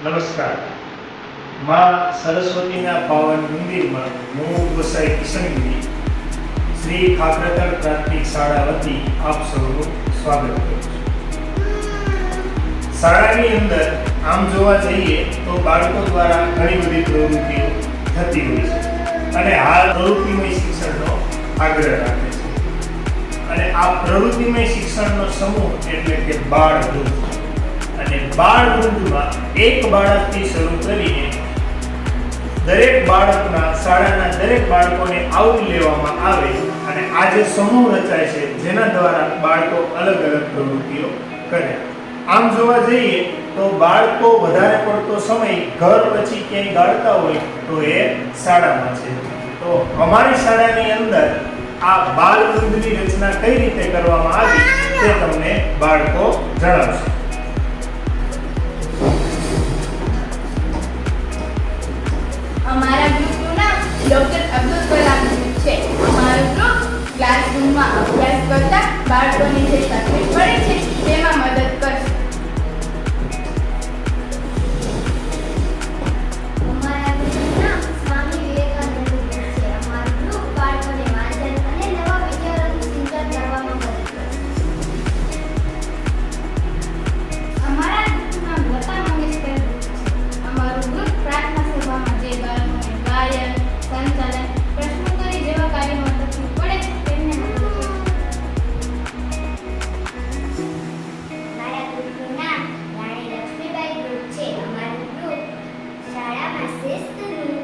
નમસ્કાર. માં સરસ્વતીના પાવન મંદિરમાં હું ગોસાઈ કિશનગીરી શ્રી ખાકરાતળ પ્રાથમિક શાળા વતી આપ સૌનું સ્વાગત કરું છું. શાળાની અંદર આમ જોવા જઈએ તો બાળકો દ્વારા ઘણી બધી પ્રવૃત્તિઓ થતી હોય છે અને આ પ્રવૃત્તિમય શિક્ષણનો આગ્રહ રાખે છે. અને આ પ્રવૃત્તિમય શિક્ષણનો સમૂહ એટલે કે બાળ વૃંદ. અને બાળ વૃંદમાં એક બાળકથી શરૂ કરીને દરેક બાળકના શાળાના દરેક બાળકોને આવરી લેવામાં આવે અને આ જે સમૂહ રચાય છે જેના દ્વારા બાળકો અલગ અલગ પ્રવૃત્તિઓ કરે. આમ જોવા જઈએ તો બાળકો વધારે પડતો સમય ઘર પછી ક્યાંય ગાળતા હોય તો એ શાળામાં છે. તો અમારી શાળાની અંદર આ બાળ વૃંદની રચના કઈ રીતે કરવામાં આવી તે તમને બાળકો જણાવશે. અમારા ગ્રુપનું નામ ડોક્ટર અબ્દુલ કલામ ગ્રુપ છે. અમારું ગ્રુપ ક્લાસરૂમમાં અભ્યાસ કરતા બાળકોને જે તકલીફ પડે છે તેમાં મદદ કરશે. અમારા ગ્રુપનું નામ સ્વામી વિવેકાનંદ ગ્રુપ છે. અમારું ગ્રુપ બાળકોને વાંચન અને નવા વિચારોનું સિંચન કરવામાં મદદ કરશે. અમારા ગ્રુપનું નામ લતા મંગેશકર ગ્રુપ છે. અમારું ગ્રુપ પ્રાર્થના સભામાં જે બાળકોને ગાયન, સંચાલન, પ્રશ્નોત્તરી જેવા કાર્યોમાં તકલીફ પડે છે તેમને મદદ કરશે. મારા ગ્રુપનું નામ રાણી લક્ષ્મીબાઈ ગ્રુપ છે. અમારું ગ્રુપ શાળામાં શિસ્તનું